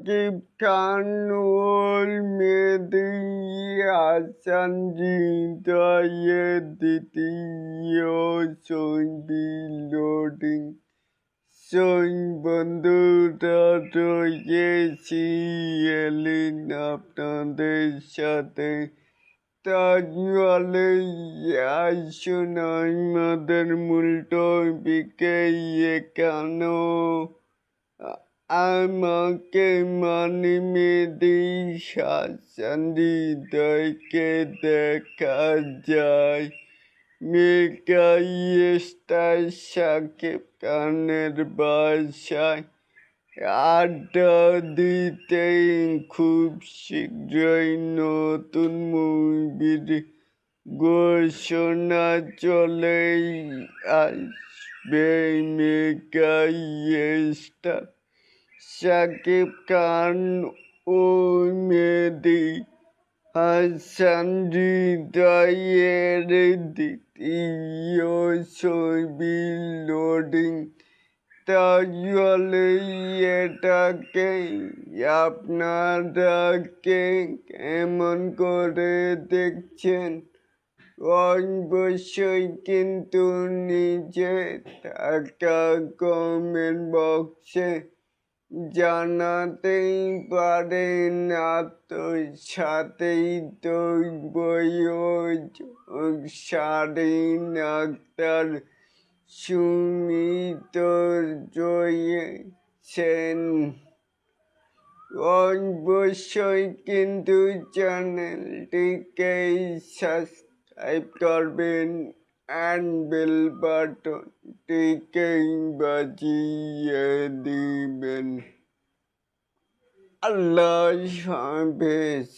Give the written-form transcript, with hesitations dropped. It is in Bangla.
শাকিব খান ওর মেহেদী হাসান হৃদয়ের দ্বিতীয় ছবি লোডিং। বন্ধুরা রয়েছি এলেন আপনাদের সাথে। তাহলে আসুন আমাদের মূল টপিকে এখানো আমাকে মানে মেহেদী হাসান হৃদয়কে দেখা যায় মেগা স্টার শাকিব খানের বাসায় আড্ডা দিতে। খুব শীঘ্রই নতুন মুভির ঘোষণা চলে আসবে মেগা স্টার শাকিব খান ও মেহেদী হাসান হৃদয়ের দ্বিতীয় ছবি লোডিং। তাহলে এটাকে আপনারা কেমন করে দেখছেন অবশ্যই কিন্তু নিচে থাকা কমেন্ট বক্সে জানাতেই পারেন। তো সাথেই শারীন আক্তার সুমিত রয়েছেন। অবশ্যই কিন্তু চ্যানেলটিকে সাবস্ক্রাইব করবেন and বেল বাটনটিকে বাজিয়ে দিবেন। আল্লাহ হাফেজ।